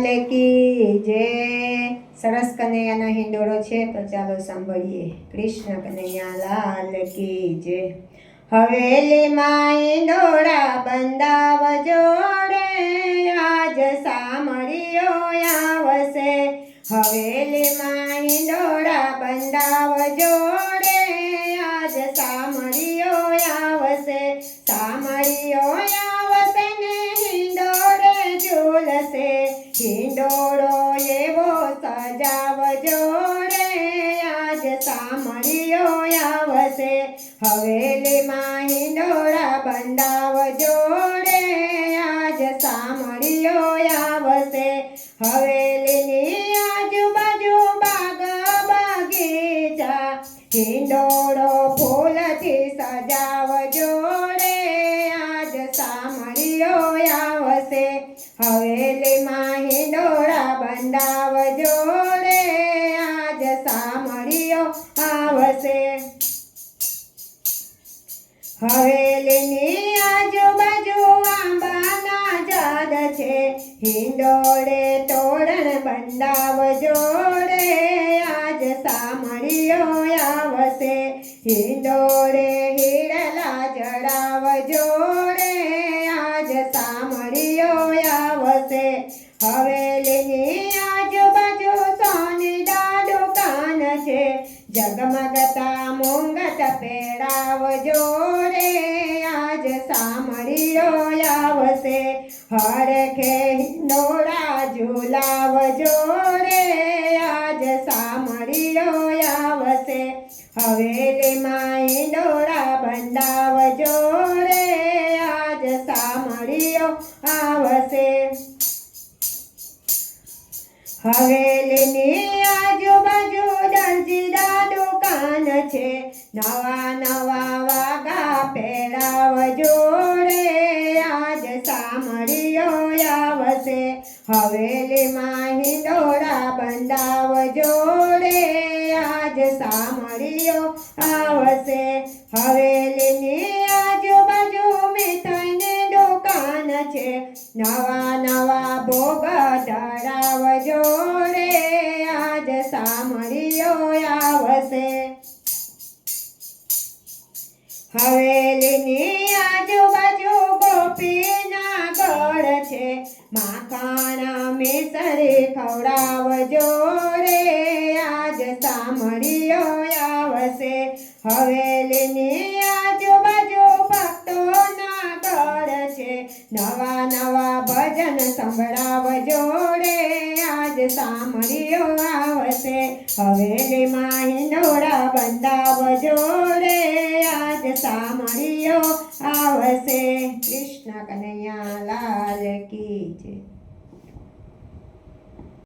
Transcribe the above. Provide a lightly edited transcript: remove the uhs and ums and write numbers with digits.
લાલ કી જય। સરસ કનૈયાનો હિંડોળો છે તો ચાલો સાંભળીએ। કૃષ્ણ કનૈયા લાલ કી જય। હવેલીમાં હિંડોળા બંધાવજો રે, આજ સામળીઓ આવશે। હવેલીમાં હિંડોળા બંધાવજો રે, આજ સામળીઓ આવશે। સામળીઓ આવશે ને હિંડોળે ઝૂલશે, હિંડોળો એવો સજાવજો રે, આજ સામળીઓ આવશે। હવેલીમાં હિંડોળા બંધાવજો રે, આજ સામળીઓ આવશે। હવેલીની આજુબાજુ બાગ બગીચા, હિંડોળો ફૂલથી સજાવજો રે, આજ સામળીઓ આવશે। હવેલીમાં હિંડોળા બંધાવજો રે, આજ સામળીઓ આવશે। હવેલીની આજુબાજુ આંબાના ઝાડ છે, હિંડોળે તોરણ બંધાવજો રે, આજ સામળીઓ આવશે। હિંડોળે હિરલા જડાવજો રે, આજ સામળીઓ આવશે। હવેલીની આજુબાજુ સોનીના દુકાન છે, જગમગતા મુંગટ પહેરાવજો રે, આજ સામળીઓ આવશે। હરખે હિંડોળા ઝૂલાવજો રે, આજ સામળીઓ આવશે। હવેલીમાં હિંડોળા બંધાવજો રે, આજ સામળીઓ આવશે। હવેલીની આજુબાજુ દરજીના દુકાન છે, નવા નવા વાગા પહેરાવજો રે, આજ સામળીઓ આવશે। હવેલીમાં હિંડોળા બંધાવજો રે, આજ સામળીઓ આવશે। હવેલીની આજુબાજુ મીઠાઈની દુકાન છે, નવા નવા ભોગ ધરાવજો રે, આજ સામળીઓ આવશે। હવેલીની આજુબાજુ ગોપીના ગઢ છે, માખણ મિસરી ખવડાવજો રે, આજ સામળીઓ આવશે। હવેલીની આજુબાજુ ભક્તોના ગઢ છે, નવા નવા ભજન સંભળાવજો રે, આજ સામળીઓ આવશે। હવેલીમાં હિંડોળા બંધાવજો રે, આજ સામળીઓ આવશે। કૃષ્ણ કનૈયા લાલ કી જય।